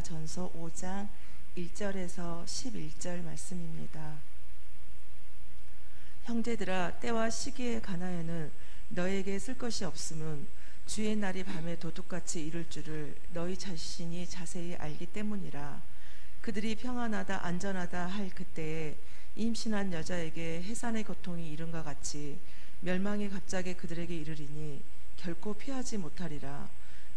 데살로니가전서 5장 1절에서 11절 말씀입니다. 형제들아, 때와 시기에 관하여는 너에게 쓸 것이 없음은 주의 날이 밤에 도둑같이 이룰 줄을 너희 자신이 자세히 알기 때문이라. 그들이 평안하다 안전하다 할 그때에 임신한 여자에게 해산의 고통이 이른과 같이 멸망이 갑자기 그들에게 이르리니 결코 피하지 못하리라.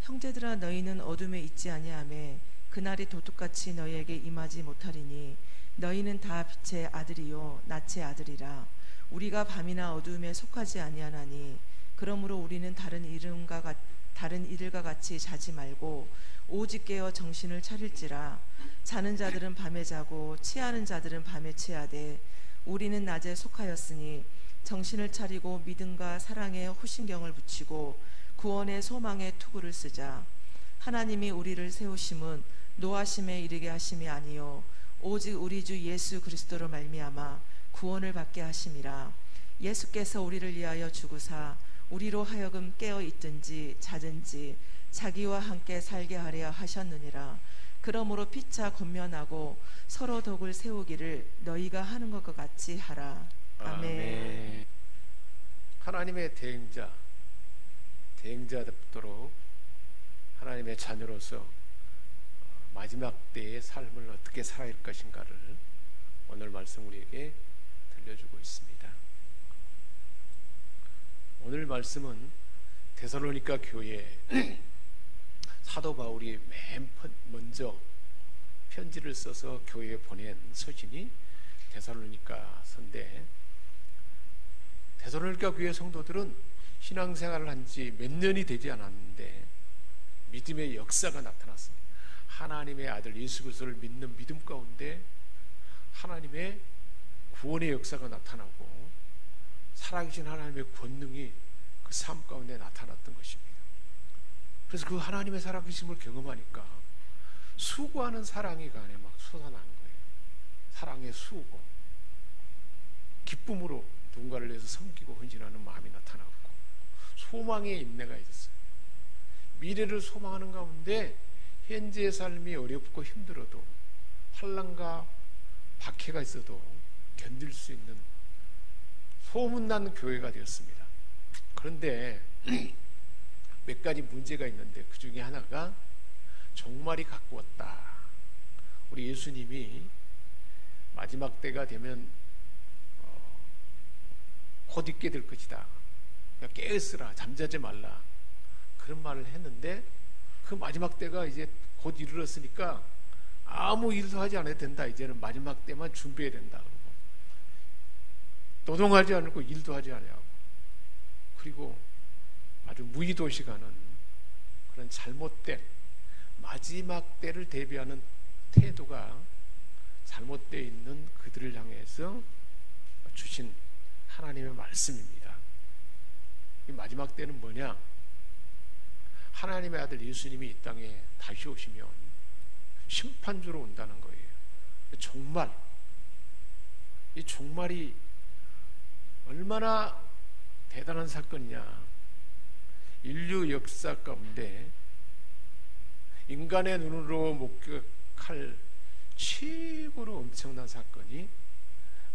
형제들아, 너희는 어둠에 있지 아니하매 그날이 도둑같이 너희에게 임하지 못하리니 너희는 다 빛의 아들이요 낯의 아들이라. 우리가 밤이나 어둠에 속하지 아니하나니 그러므로 우리는 다른 이들과 같이 자지 말고 오직 깨어 정신을 차릴지라. 자는 자들은 밤에 자고 취하는 자들은 밤에 취하되 우리는 낮에 속하였으니 정신을 차리고 믿음과 사랑에 호신경을 붙이고 구원의 소망의 투구를 쓰자. 하나님이 우리를 세우심은 노하심에 이르게 하심이 아니요 오직 우리 주 예수 그리스도로 말미암아 구원을 받게 하심이라. 예수께서 우리를 위하여 죽으사 우리로 하여금 깨어 있든지 자든지 자기와 함께 살게 하려 하셨느니라. 그러므로 피차 권면하고 서로 덕을 세우기를 너희가 하는 것과 같이 하라. 아멘. 하나님의 대행자되도록 하나님의 자녀로서 마지막 때의 삶을 어떻게 살아야 할 것인가를 오늘 말씀 우리에게 들려주고 있습니다. 오늘 말씀은 데살로니가 교회에 사도 바울이 맨 먼저 편지를 써서 교회에 보낸 서신이 데살로니가서인데, 데살로니가 교회 성도들은 신앙생활을 한 지 몇 년이 되지 않았는데 믿음의 역사가 나타났습니다. 하나님의 아들 예수 그리스도를 믿는 믿음 가운데 하나님의 구원의 역사가 나타나고 살아계신 하나님의 권능이 그 삶 가운데 나타났던 것입니다. 그래서 그 하나님의 살아계심을 경험하니까 수고하는 사랑이 그 안에 막 솟아난 거예요. 사랑의 수고, 기쁨으로 누군가를 위해서 섬기고 헌신하는 마음이 나타났고 소망의 인내가 있었어요. 미래를 소망하는 가운데 현재의 삶이 어렵고 힘들어도 환난과 박해가 있어도 견딜 수 있는 소문난 교회가 되었습니다. 그런데 몇 가지 문제가 있는데 그 중에 하나가 종말이 가까웠다. 우리 예수님이 마지막 때가 되면 곧 있게 될 것이다. 그러니까 깨어있으라, 잠자지 말라, 그런 말을 했는데 그 마지막 때가 이제 곧 이르렀으니까 아무 일도 하지 않아도 된다. 이제는 마지막 때만 준비해야 된다. 그러고 노동하지 않고 일도 하지 않냐고, 그리고 아주 무의도시가는 그런 잘못된 마지막 때를 대비하는 태도가 잘못되어 있는 그들을 향해서 주신 하나님의 말씀입니다. 이 마지막 때는 뭐냐? 하나님의 아들 예수님이 이 땅에 다시 오시면 심판주로 온다는 거예요. 종말, 이 종말이 얼마나 대단한 사건이냐. 인류 역사 가운데 인간의 눈으로 목격할 최고로 엄청난 사건이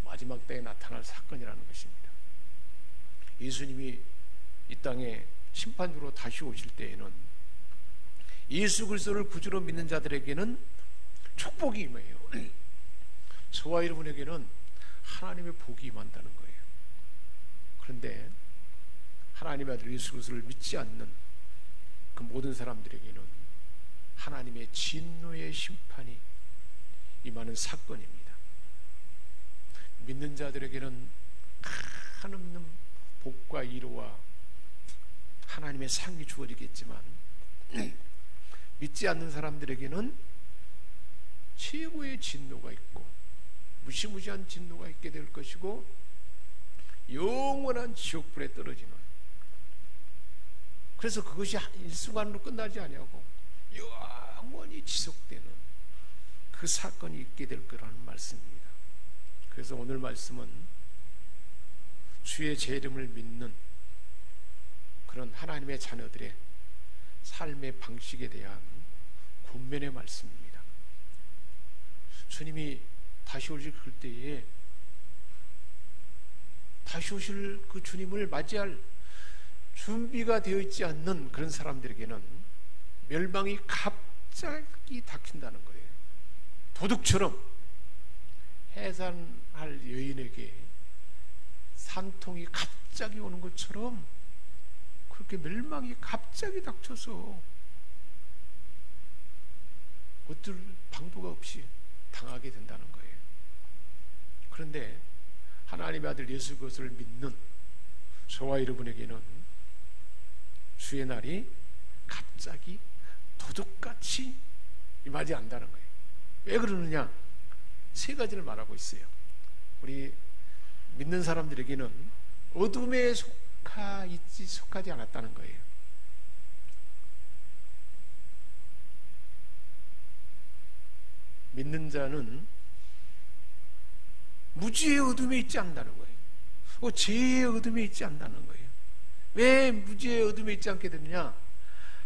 마지막 때에 나타날 사건이라는 것입니다. 예수님이 이 땅에 심판주로 다시 오실 때에는 예수 그리스도를 구주로 믿는 자들에게는 축복이 임해요. 저와 여러분에게는 하나님의 복이 임한다는 거예요. 그런데 하나님의 아들 예수 그리스도를 믿지 않는 그 모든 사람들에게는 하나님의 진노의 심판이 임하는 사건입니다. 믿는 자들에게는 한없는 복과 위로와 하나님의 상이 주어지겠지만 믿지 않는 사람들에게는 최고의 진노가 있고 무시무시한 진노가 있게 될 것이고 영원한 지옥불에 떨어지는, 그래서 그것이 일순간으로 끝나지 아니하고 영원히 지속되는 그 사건이 있게 될 거라는 말씀입니다. 그래서 오늘 말씀은 주의 제 이름을 믿는 그런 하나님의 자녀들의 삶의 방식에 대한 권면의 말씀입니다. 주님이 다시 오실 그때에 다시 오실 그 주님을 맞이할 준비가 되어 있지 않는 그런 사람들에게는 멸망이 갑자기 닥친다는 거예요. 도둑처럼 해산할 여인에게 산통이 갑자기 오는 것처럼 그렇게 멸망이 갑자기 닥쳐서 어쩔 방도가 없이 당하게 된다는 거예요. 그런데 하나님의 아들 예수 그리스도를 믿는 저와 여러분에게는 주의 날이 갑자기 도둑같이 맞이한다는 거예요. 왜 그러느냐? 세 가지를 말하고 있어요. 우리 믿는 사람들에게는 어둠에 속하지 않았다는 거예요. 믿는 자는 무지의 어둠에 있지 않는다는 거예요. 죄의 어둠에 있지 않는다는 거예요. 왜 무지의 어둠에 있지 않게 되느냐?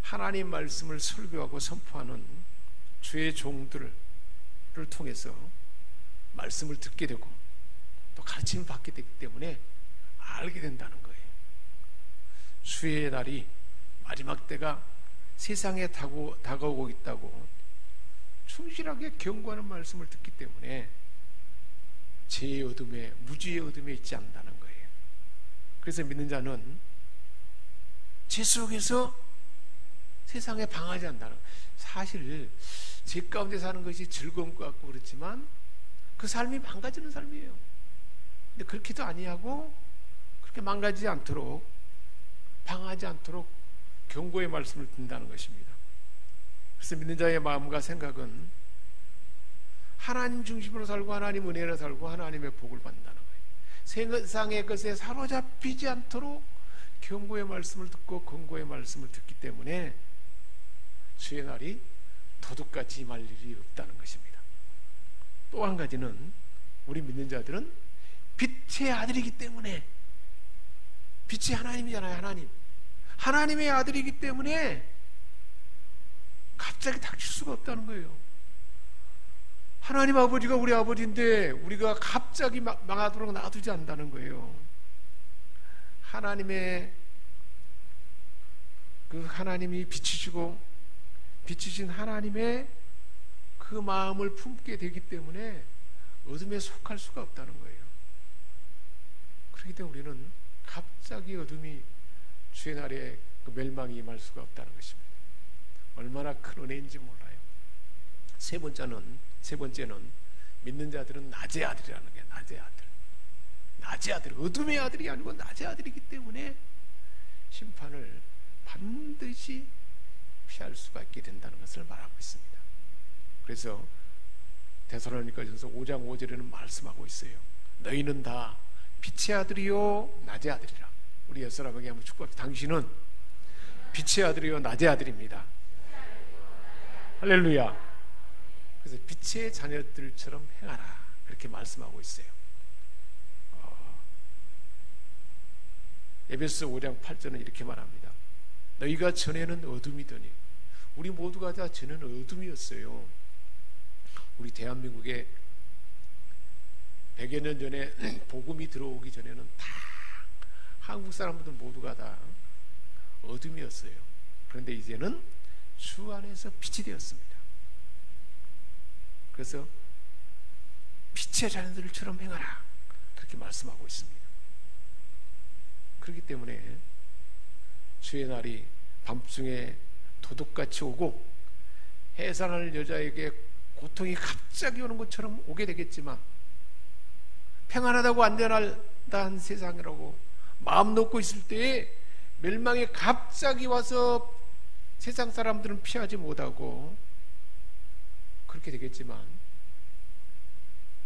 하나님 말씀을 설교하고 선포하는 주의 종들을 통해서 말씀을 듣게 되고 또 가르침을 받게 되기 때문에 알게 된다는 거예요. 주의 날이 마지막 때가 세상에 다가오고 있다고 충실하게 경고하는 말씀을 듣기 때문에 죄의 어둠에, 무지의 어둠에 있지 않는다는 거예요. 그래서 믿는 자는 죄 속에서 세상에 방하지 않는다는 거예요. 사실 죄 가운데 사는 것이 즐거운 것 같고 그렇지만 그 삶이 망가지는 삶이에요. 근데 그렇게도 아니하고 그렇게 망가지지 않도록, 방하지 않도록 경고의 말씀을 듣는다는 것입니다. 그래서 믿는 자의 마음과 생각은 하나님 중심으로 살고 하나님 은혜로 살고 하나님의 복을 받는다는 거예요. 세상의 것에 사로잡히지 않도록 경고의 말씀을 듣고 권고의 말씀을 듣기 때문에 주의 날이 도둑같이 임할 일이 없다는 것입니다. 또 한 가지는 우리 믿는 자들은 빛의 아들이기 때문에, 빛이 하나님이잖아요. 하나님의 아들이기 때문에 갑자기 닥칠 수가 없다는 거예요. 하나님 아버지가 우리 아버지인데 우리가 갑자기 망하도록 놔두지 않는다는 거예요. 하나님이 빛이신 하나님의 그 마음을 품게 되기 때문에 어둠에 속할 수가 없다는 거예요. 그렇기 때문에 우리는 갑자기 어둠이 주의 날에 그 멸망이 임할 수가 없다는 것입니다. 얼마나 큰 은혜인지 몰라요. 세 번째는 믿는 자들은 낮의 아들이라는 게, 낮의 아들, 어둠의 아들이 아니고 낮의 아들이기 때문에 심판을 반드시 피할 수가 있게 된다는 것을 말하고 있습니다. 그래서 데살로니가전서 5장 5절에는 말씀하고 있어요. 너희는 다 빛의 아들이요 낮의 아들이라. 우리 옛사람에게 한번 축복합니다. 당신은 빛의 아들이요 낮의 아들입니다. 할렐루야. 그래서 빛의 자녀들처럼 행하라, 그렇게 말씀하고 있어요. 에베소 5장 8절은 이렇게 말합니다. 너희가 전에는 어둠이더니, 우리 모두가 다 전에는 어둠이었어요. 우리 대한민국에 100여 년 전에 복음이 들어오기 전에는 다 한국 사람들 모두가 다 어둠이었어요. 그런데 이제는 주 안에서 빛이 되었습니다. 그래서 빛의 자녀들처럼 행하라, 그렇게 말씀하고 있습니다. 그렇기 때문에 주의 날이 밤중에 도둑같이 오고 해산할 여자에게 고통이 갑자기 오는 것처럼 오게 되겠지만, 평안하다고 안전하다는 세상이라고 마음 놓고 있을 때에 멸망이 갑자기 와서 세상 사람들은 피하지 못하고 그렇게 되겠지만,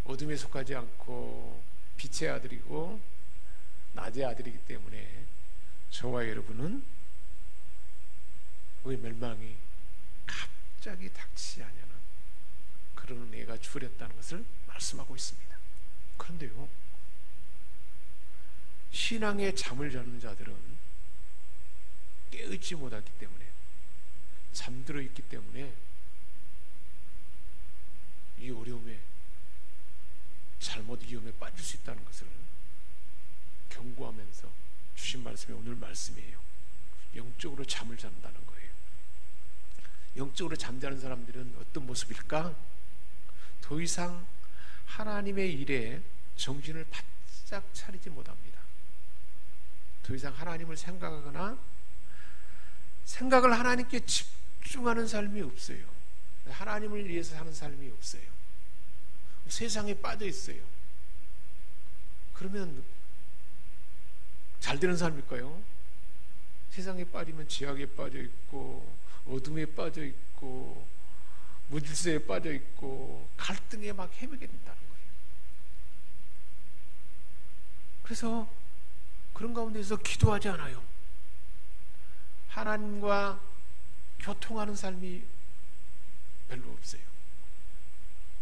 어둠에 속하지 않고 빛의 아들이고 낮의 아들이기 때문에 저와 여러분은 그 멸망이 갑자기 닥치지 않냐는 그런 은혜가 주어졌다는 것을 말씀하고 있습니다. 그런데요, 신앙에 잠을 자는 자들은 깨어있지 못하기 때문에, 잠들어 있기 때문에 이 어려움에, 잘못 위험에 빠질 수 있다는 것을 경고하면서 주신 말씀이 오늘 말씀이에요. 영적으로 잠을 잔다는 거예요. 영적으로 잠자는 사람들은 어떤 모습일까? 더 이상 하나님의 일에 정신을 바짝 차리지 못합니다. 더 이상 하나님을 생각하거나 생각을 하나님께 집중하는 삶이 없어요. 하나님을 위해서 사는 삶이 없어요. 세상에 빠져 있어요. 그러면 잘 되는 삶일까요? 세상에 빠지면 죄악에 빠져 있고, 어둠에 빠져 있고, 무질서에 빠져 있고, 갈등에 막 헤매게 된다는 거예요. 그래서 그런 가운데서 기도하지 않아요. 하나님과 교통하는 삶이 별로 없어요.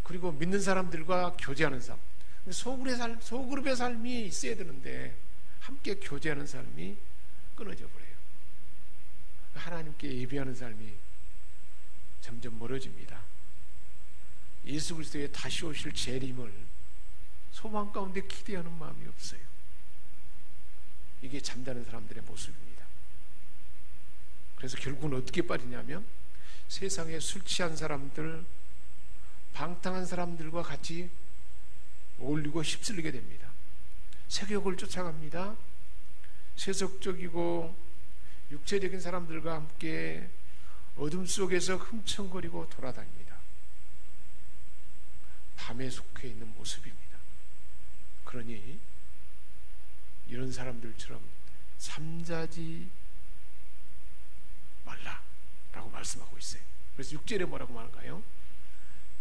그리고 믿는 사람들과 교제하는 삶, 소그룹의 삶이 있어야 되는데 함께 교제하는 삶이 끊어져 버려요. 하나님께 예배하는 삶이 점점 멀어집니다. 예수 그리스도의 다시 오실 재림을 소망 가운데 기대하는 마음이 없어요. 이게 잠자는 사람들의 모습입니다. 그래서 결국은 어떻게 빠지냐면 세상에 술 취한 사람들, 방탕한 사람들과 같이 어울리고 휩쓸리게 됩니다. 세욕을 쫓아갑니다. 세속적이고 육체적인 사람들과 함께 어둠 속에서 흥청거리고 돌아다닙니다. 밤에 속해 있는 모습입니다. 그러니 이런 사람들처럼 잠자지 말라라고 말씀하고 있어요. 그래서 6절에 뭐라고 말할까요?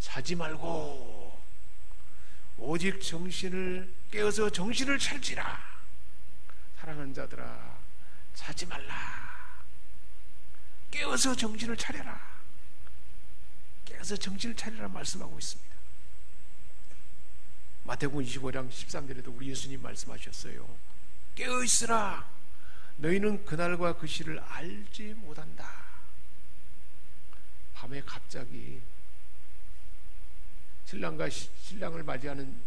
자지 말고 오직 정신을 깨어서 정신을 차리라. 사랑하는 자들아, 자지 말라. 깨어서 정신을 차려라. 깨어서 정신을 차리라 말씀하고 있습니다. 마태복음 25장 13절에도 우리 예수님 말씀하셨어요. 깨어있으라. 너희는 그날과 그 시를 알지 못한다. 밤에 갑자기 신랑과 신랑을 맞이하는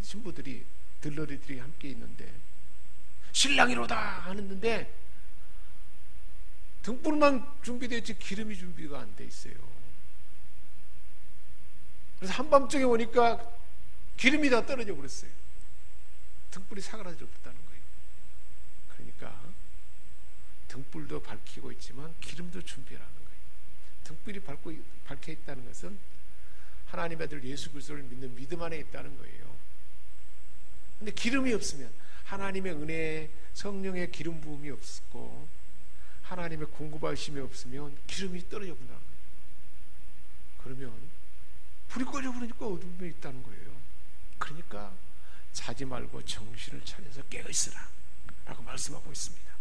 신부들이, 들러리들이 함께 있는데 신랑이로다 하는데 등불만 준비되어 있지 기름이 준비가 안 돼 있어요. 그래서 한밤중에 오니까 기름이 다 떨어져 버렸어요. 등불이 사그라져 버렸다는 거예요. 그러니까 등불도 밝히고 있지만 기름도 준비하라는 거예요. 등불이 밝혀 있다는 것은 하나님의 아들 예수 그리스도를 믿는 믿음 안에 있다는 거예요. 근데 기름이 없으면, 하나님의 은혜, 성령의 기름 부음이 없고 하나님의 공급하심이 없으면 기름이 떨어져 본다는 거예요. 그러면 불이 꺼져 버리니까 어둠에 있다는 거예요. 그러니까 자지 말고 정신을 차려서 깨어있으라 라고 말씀하고 있습니다.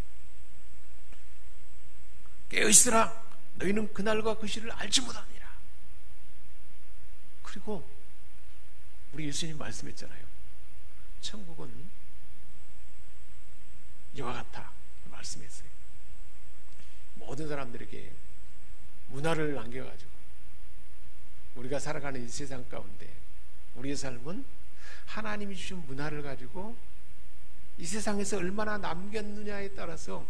깨어있으라. 너희는 그날과 그 시를 알지 못하니라. 그리고 우리 예수님 말씀했잖아요. 천국은 이와 같다 말씀했어요. 모든 사람들에게 문화를 남겨가지고 우리가 살아가는 이 세상 가운데 우리의 삶은 하나님이 주신 문화를 가지고 이 세상에서 얼마나 남겼느냐에 따라서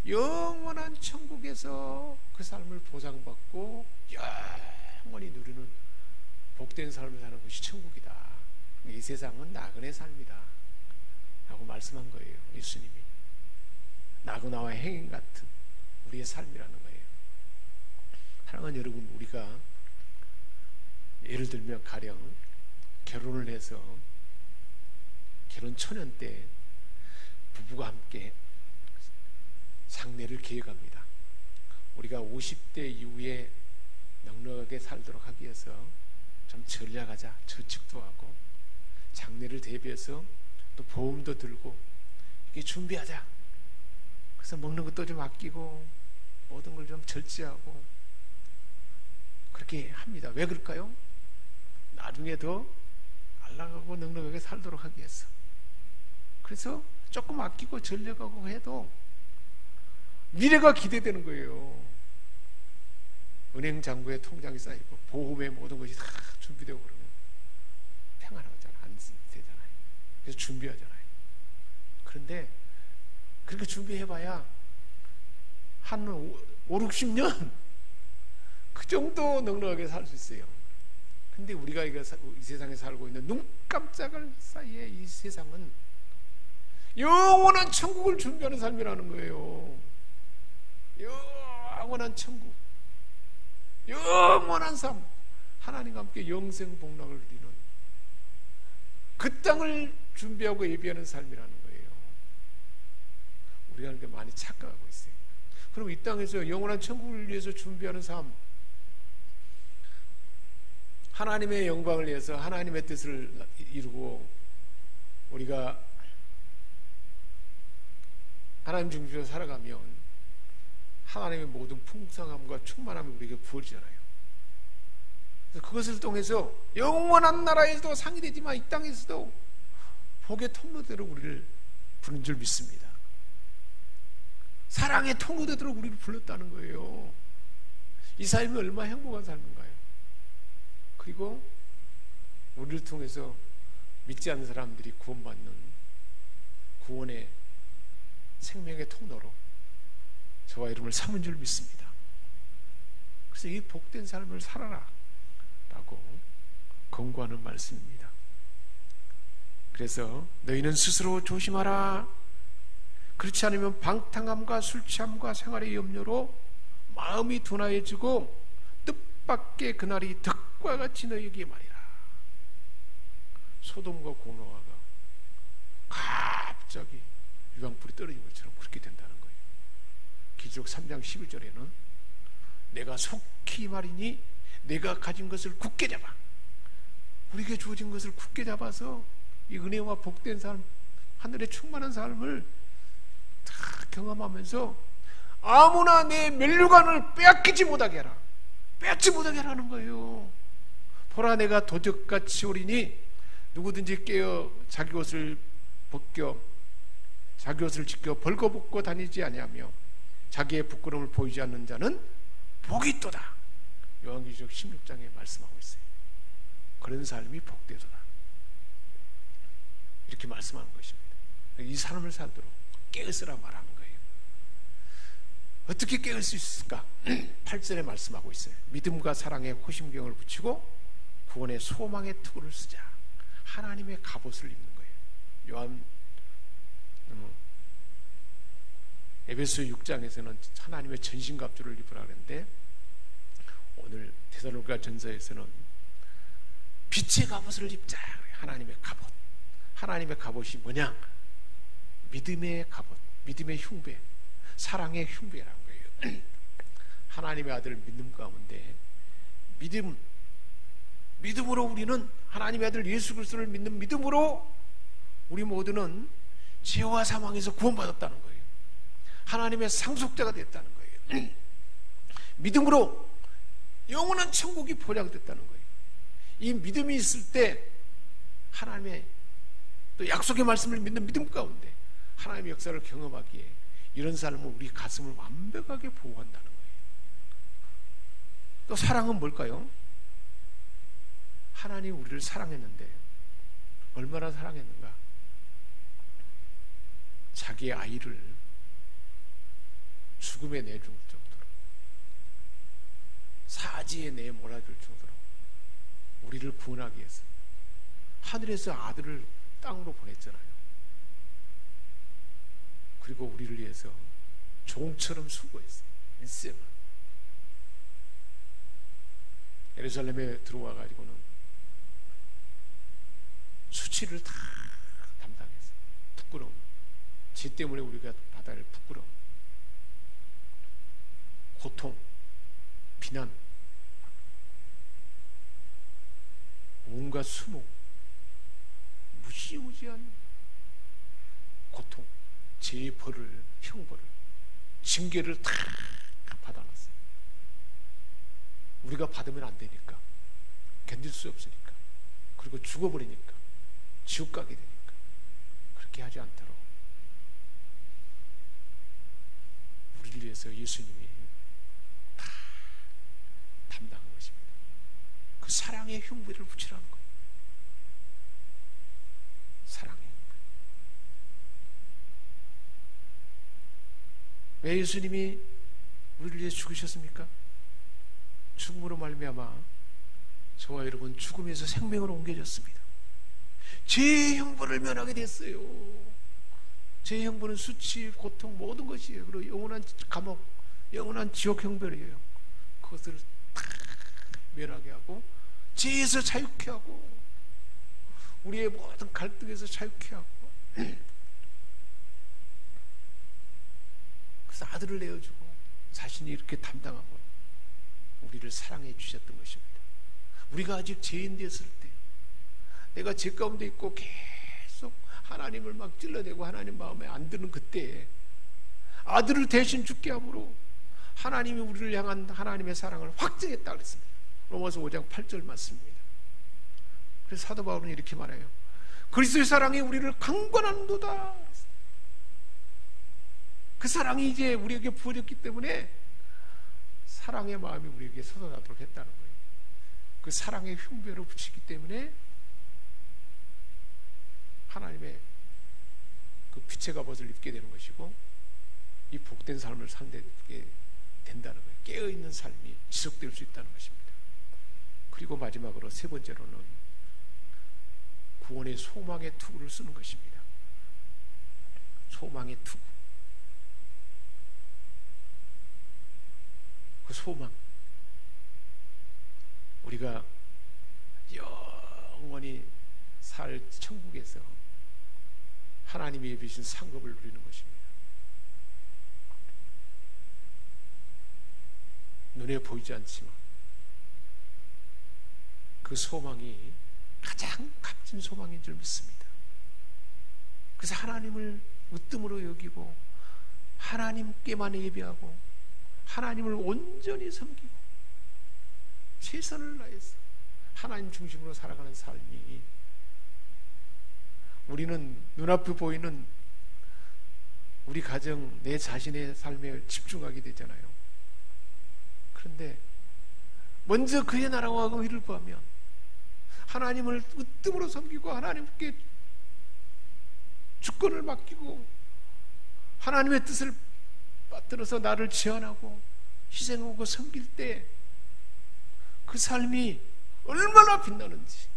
영원한 천국에서 그 삶을 보상받고 영원히 누리는 복된 삶을 사는 것이 천국이다. 이 세상은 나그네 삶이다 라고 말씀한 거예요. 예수님이 나그나와 행인 같은 우리의 삶이라는 거예요. 사랑하는 여러분, 우리가 예를 들면 가령 결혼을 해서 결혼 초년 때 부부가 함께 상례를 계획합니다. 우리가 50대 이후에 넉넉하게 살도록 하기 위해서 좀 전략하자, 저축도 하고 장례를 대비해서 또 보험도 들고 이렇게 준비하자. 그래서 먹는 것도 좀 아끼고 모든 걸 좀 절제하고 그렇게 합니다. 왜 그럴까요? 나중에 더 안락하고 넉넉하게 살도록 하기 위해서. 그래서 조금 아끼고 전략하고 해도 미래가 기대되는 거예요. 은행 잔고에 통장이 쌓이고 보험에 모든 것이 다 준비되고 그러면 평안하잖아. 안 되잖아요. 그래서 준비하잖아요. 그런데 그렇게 준비해봐야 한 5-60년 그 정도 넉넉하게 살 수 있어요. 근데 우리가 이 세상에 살고 있는 눈 깜짝할 사이에 이 세상은 영원한 천국을 준비하는 삶이라는 거예요. 영원한 천국, 영원한 삶, 하나님과 함께 영생 복락을 누리는 그 땅을 준비하고 예비하는 삶이라는 거예요. 우리가 그렇게 많이 착각하고 있어요. 그럼 이 땅에서 영원한 천국을 위해서 준비하는 삶, 하나님의 영광을 위해서 하나님의 뜻을 이루고 우리가 하나님 중심으로 살아가면 하나님의 모든 풍성함과 충만함이 우리에게 부어지잖아요. 그래서 그것을 통해서 영원한 나라에서도 상이 되지만 이 땅에서도 복의 통로대로 우리를 부른 줄 믿습니다. 사랑의 통로대로 우리를 불렀다는 거예요. 이 삶이 얼마나 행복한 삶인가요? 그리고 우리를 통해서 믿지 않는 사람들이 구원받는 구원의 생명의 통로로 저와 여러분을 삼은 줄 믿습니다. 그래서 이 복된 삶을 살아라 라고 권고하는 말씀입니다. 그래서 너희는 스스로 조심하라. 그렇지 않으면 방탕함과 술 취함과 생활의 염려로 마음이 둔하여지고 뜻밖의 그날이 덕과 같이 너희에게 말이라. 소돔과 고모아가 갑자기 유황불이 떨어진 것처럼 그렇게 된다는 거예요. 기록 3장 11절에는 내가 속히 말이니 내가 가진 것을 굳게 잡아, 우리에게 주어진 것을 굳게 잡아서 이 은혜와 복된 삶, 하늘의 충만한 삶을 다 경험하면서 아무나 내 면류관을 빼앗기지 못하게 하라. 빼앗지 못하게 하라는 거예요. 보라, 내가 도적같이 오리니 누구든지 깨어 자기 옷을 지켜 벌거벗고 다니지 아니하며 자기의 부끄러움을 보이지 않는 자는 복이 있도다. 요한계시록 16장에 말씀하고 있어요. 그런 삶이 복되도다. 이렇게 말씀하는 것입니다. 이 삶을 살도록 깨어서라 말하는 거예요. 어떻게 깨울 수 있을까? 8절에 말씀하고 있어요. 믿음과 사랑에 호심경을 붙이고 구원의 소망의 투구를 쓰자. 하나님의 갑옷을 입는 거예요. 에베소 6장에서는 하나님의 전신갑주를 입으라 그랬는데 오늘 데살로니가 전서에서는 빛의 갑옷을 입자. 하나님의 갑옷. 하나님의 갑옷이 뭐냐? 믿음의 갑옷, 믿음의 흉배, 사랑의 흉배라는 거예요. 하나님의 아들을 믿는 가운데 믿음으로 우리는 하나님의 아들 예수 그리스도를 믿는 믿음으로 우리 모두는 죄와 사망에서 구원받았다는 거예요. 하나님의 상속자가 됐다는 거예요. 믿음으로 영원한 천국이 보장됐다는 거예요. 이 믿음이 있을 때 하나님의 또 약속의 말씀을 믿는 믿음 가운데 하나님의 역사를 경험하기에 이런 삶은 우리 가슴을 완벽하게 보호한다는 거예요. 또 사랑은 뭘까요? 하나님이 우리를 사랑했는데 얼마나 사랑했는가? 자기의 아이를 죽음에 내줄 정도로, 사지에 내 몰아줄 정도로 우리를 구원하기 위해서 하늘에서 아들을 땅으로 보냈잖아요. 그리고 우리를 위해서 종처럼 수고했어요. 일생을 예루살렘에 들어와 가지고는 수치를 다 담당했어요. 부끄러움, 죄 때문에 우리가 받아야 할 부끄러움, 고통, 비난, 온갖 수모, 무시무시한 고통, 죄의 벌을, 형벌을, 징계를 다 받아놨어요. 우리가 받으면 안 되니까, 견딜 수 없으니까, 그리고 죽어버리니까, 지옥 가게 되니까 그렇게 하지 않도록 우리를 위해서 예수님이 다 그 사랑의 흉배를 붙이라는 거예요. 사랑의 흉배. 왜 예수님이 우리를 위해 죽으셨습니까? 죽음으로 말미암아 저와 여러분 죽음에서 생명으로 옮겨졌습니다. 죄의 형벌을 면하게 됐어요. 죄의 형벌은 수치, 고통, 모든 것이에요. 그리고 영원한 감옥, 영원한 지옥 형벌이에요. 그것을 다 면하게 하고 죄에서 자유케 하고 우리의 모든 갈등에서 자유케 하고 그래서 아들을 내어주고 자신이 이렇게 담당하고 우리를 사랑해 주셨던 것입니다. 우리가 아직 죄인 되었을 때 내가 죄 가운데 있고 계속 하나님을 막 찔러대고 하나님 마음에 안 드는 그때에 아들을 대신 죽게 함으로 하나님이 우리를 향한 하나님의 사랑을 확증했다 그랬습니다. 로마서 5장 8절 말씀입니다. 그래서 사도 바울은 이렇게 말해요. 그리스도의 사랑이 우리를 강권하는도다. 그 사랑이 이제 우리에게 부어졌기 때문에 사랑의 마음이 우리에게 솟아나도록 했다는 거예요. 그 사랑의 흉배로 붙이기 때문에 하나님의 그 빛의 갑옷을 입게 되는 것이고 이 복된 삶을 살게 된다는 거예요. 깨어있는 삶이 지속될 수 있다는 것입니다. 그리고 마지막으로 세 번째로는 구원의 소망의 투구를 쓰는 것입니다. 소망의 투구. 그 소망. 우리가 영원히 살 천국에서 하나님이 예비신 상급을 누리는 것입니다. 눈에 보이지 않지만 그 소망이 가장 값진 소망인 줄 믿습니다. 그래서 하나님을 으뜸으로 여기고 하나님께만 예배하고 하나님을 온전히 섬기고 최선을 다해서 하나님 중심으로 살아가는 삶이 우리는 눈앞에 보이는 우리 가정, 내 자신의 삶에 집중하게 되잖아요. 그런데 먼저 그의 나라와 의를 구하면 하나님을 으뜸으로 섬기고 하나님께 주권을 맡기고 하나님의 뜻을 받들어서 나를 제한하고 희생하고 섬길 때 그 삶이 얼마나 빛나는지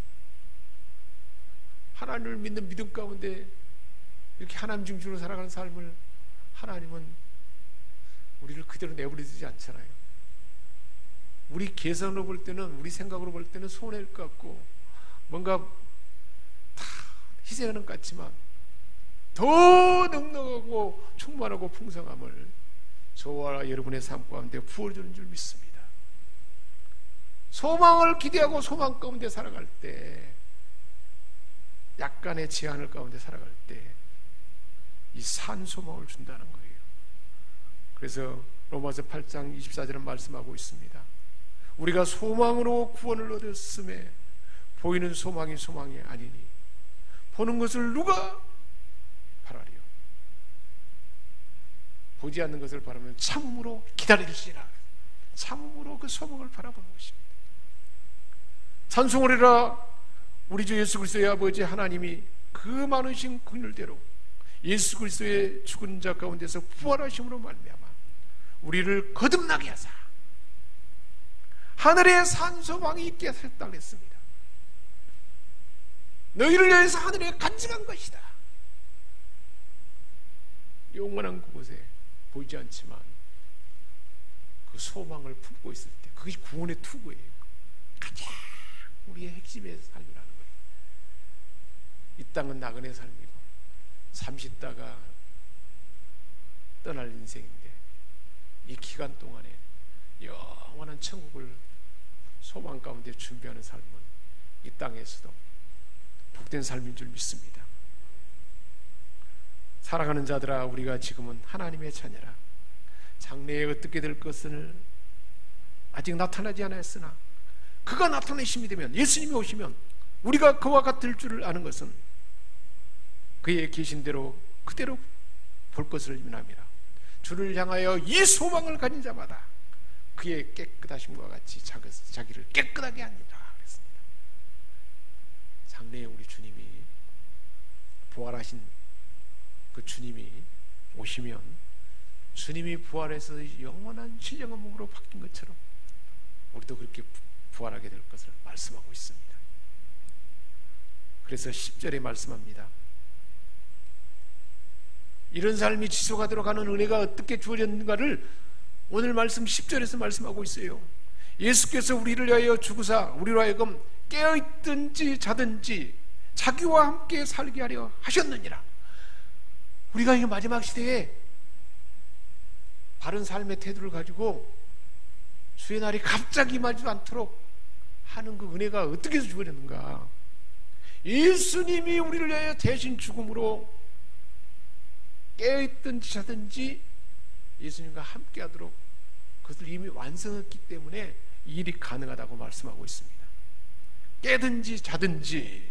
하나님을 믿는 믿음 가운데 이렇게 하나님 중심으로 살아가는 삶을 하나님은 우리를 그대로 내버려두지 않잖아요. 우리 계산으로 볼 때는 우리 생각으로 볼 때는 손해일 것 같고 뭔가 다 희생하는 것 같지만 더 넉넉하고 충만하고 풍성함을 저와 여러분의 삶 가운데 부어주는 줄 믿습니다. 소망을 기대하고 소망 가운데 살아갈 때 약간의 제한을 가운데 살아갈 때 이 산소망을 준다는 거예요. 그래서 로마서 8장 24절은 말씀하고 있습니다. 우리가 소망으로 구원을 얻었음에 보이는 소망이 소망이 아니니 보는 것을 누가 바라리요. 보지 않는 것을 바라면 참으로 기다릴지라. 참으로 그 소망을 바라보는 것입니다. 찬송하리라. 우리 주 예수 그리스도의 아버지 하나님이 그 많으신 긍휼대로 예수 그리스도의 죽은 자 가운데서 부활하심으로 말미암아 우리를 거듭나게 하사 하늘에 산 소망이 있게 하셨다 그랬습니다. 너희를 위해서 하늘에 간직한 것이다. 영원한 그곳에 보이지 않지만 그 소망을 품고 있을 때 그것이 구원의 투구예요. 가장 우리의 핵심의 삶이라는 거예요. 이 땅은 나그네 삶이고 잠시 있다가 떠날 인생인데 이 기간 동안에 영원한 천국을 소망 가운데 준비하는 삶은 이 땅에서도 복된 삶인 줄 믿습니다. 살아가는 자들아, 우리가 지금은 하나님의 자녀라. 장래에 어떻게 될 것을 아직 나타나지 않았으나 그가 나타내심이 되면, 예수님이 오시면 우리가 그와 같을 줄을 아는 것은 그의 계신 대로 그대로 볼 것을 의미합니다. 주를 향하여 이 소망을 가진 자마다 그의 깨끗하심과 같이 자기를 깨끗하게 하니라. 장래에 우리 주님이 부활하신 그 주님이 오시면 주님이 부활해서 영원한 신령한 몸으로 바뀐 것처럼 우리도 그렇게 부활하게 될 것을 말씀하고 있습니다. 그래서 10절에 말씀합니다. 이런 삶이 지속하도록 하는 은혜가 어떻게 주어졌는가를 오늘 말씀 10절에서 말씀하고 있어요. 예수께서 우리를 위하여 죽으사 우리로 하여금 깨어있든지 자든지 자기와 함께 살게 하려 하셨느니라. 우리가 이 마지막 시대에 바른 삶의 태도를 가지고 주의 날이 갑자기 임하지도 않도록 하는 그 은혜가 어떻게 해서 주어졌는가. 예수님이 우리를 위하여 대신 죽음으로 깨어있든지 자든지 예수님과 함께 하도록 그것을 이미 완성했기 때문에 이 일이 가능하다고 말씀하고 있습니다. 깨든지 자든지,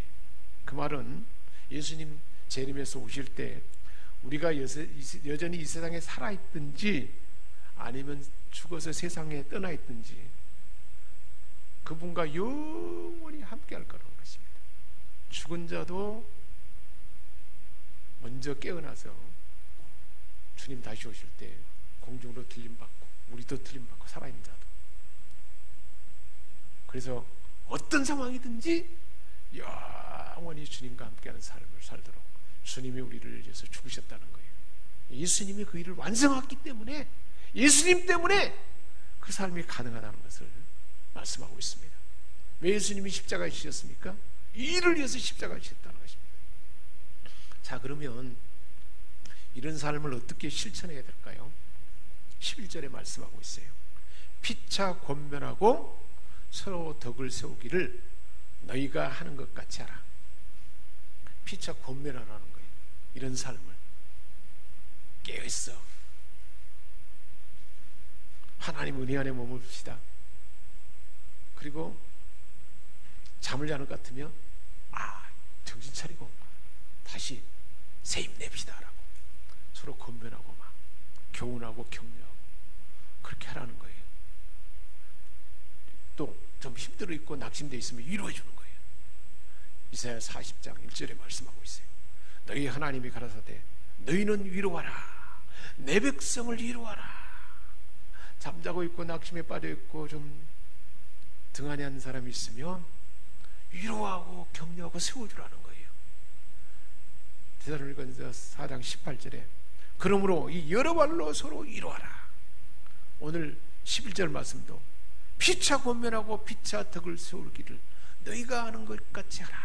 그 말은 예수님 재림에서 오실 때 우리가 여전히 이 세상에 살아있든지 아니면 죽어서 세상에 떠나있든지 그분과 영원히 함께 할 거라는 것입니다. 죽은 자도 먼저 깨어나서 주님 다시 오실 때 공중으로 들림받고 우리도 들림받고 살아있는 자도, 그래서 어떤 상황이든지 영원히 주님과 함께하는 삶을 살도록 주님이 우리를 위해서 죽으셨다는 거예요. 예수님이 그 일을 완성했기 때문에, 예수님 때문에 그 삶이 가능하다는 것을 말씀하고 있습니다. 왜 예수님이 십자가에 지셨습니까? 이 일을 위해서 십자가에 지셨다는 것입니다. 자, 그러면 이런 삶을 어떻게 실천해야 될까요? 11절에 말씀하고 있어요. 피차 권면하고 서로 덕을 세우기를 너희가 하는 것 같이 하라. 피차 권면하라는 거예요. 이런 삶을 깨어있어. 하나님 은혜 안에 머물읍시다. 그리고 잠을 자는 것 같으면 정신 차리고 다시 새 힘냅시다 라고 서로 권면하고 막 교훈하고 격려하고 그렇게 하라는 거예요. 또 좀 힘들어 있고 낙심되어 있으면 위로해 주는 거예요. 이사야 40장 1절에 말씀하고 있어요. 너희 하나님이 가라사대 너희는 위로하라. 내 백성을 위로하라. 잠자고 있고 낙심에 빠져 있고 좀 등한해한 사람이 있으면 위로하고 격려하고 세워주라는 거예요. 데살로니가서 4장 18절에 그러므로 이 여러 발로 서로 위로하라. 오늘 11절 말씀도 피차 권면하고 피차 덕을 세우기를 너희가 하는 것 같이 하라.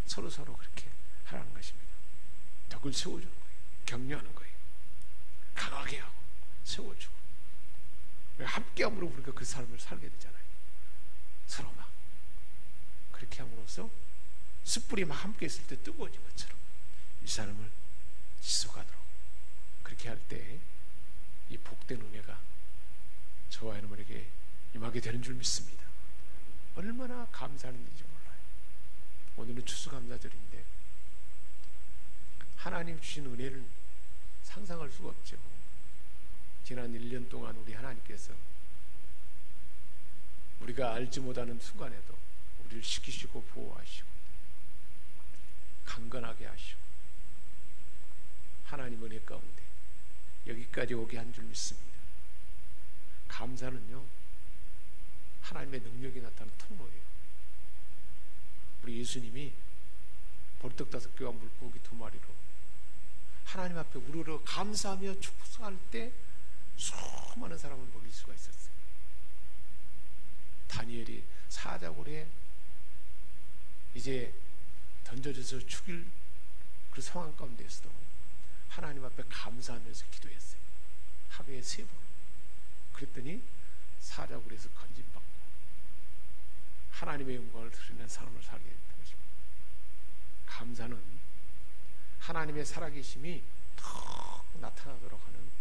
서로 그렇게 하라는 것입니다. 덕을 세워주는 거예요. 격려하는 거예요. 강하게 하고 세워주고 함께함으로 우리가 그 삶을 살게 되잖아요. 서로 막 그렇게 함으로써 숯불이 막 함께 있을 때 뜨거워진 것처럼 이 삶을 지속하도록 그렇게 할 때 이 복된 은혜가 저와 여러분에게 임하게 되는 줄 믿습니다. 얼마나 감사하는지 몰라요. 오늘은 추수감사절인데 하나님 주신 은혜를 상상할 수가 없죠. 지난 1년 동안 우리 하나님께서 우리가 알지 못하는 순간에도 우리를 지키시고 보호하시고 강건하게 하시고 하나님 은혜 가운데 여기까지 오게 한 줄 믿습니다. 감사는요 하나님의 능력이 나타나는 통로예요. 우리 예수님이 보리떡 5개와 물고기 2마리로 하나님 앞에 우러러 감사하며 축복할 때 수많은 사람을 먹일 수가 있었어요. 다니엘이 사자굴에 이제 던져져서 죽일 그 상황 가운데서도 하나님 앞에 감사하면서 기도했어요. 하루에 3번. 그랬더니 사자굴에서 건진받고 하나님의 영광을 드리는 삶을 살게 됐던 것입니다. 감사는 하나님의 살아계심이 더 나타나도록 하는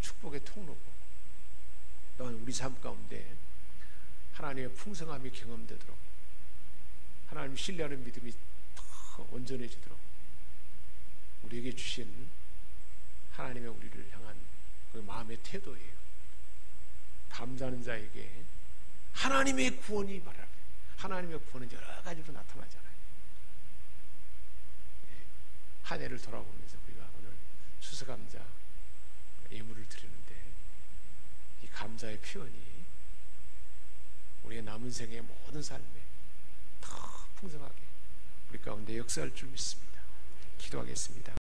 축복의 통로고 또한 우리 삶 가운데 하나님의 풍성함이 경험되도록 하나님 신뢰하는 믿음이 더 온전해지도록 우리에게 주신 하나님의 우리를 향한 그 마음의 태도예요. 감사하는 자에게 하나님의 구원이 말하라. 하나님의 구원은 여러 가지로 나타나잖아요. 한 해를 돌아보면서 우리가 오늘 추수감사 예물을 드리는데 이 감사의 표현이 우리의 남은 생의 모든 삶에 더 풍성하게 우리 가운데 역사할 줄 믿습니다. 기도하겠습니다.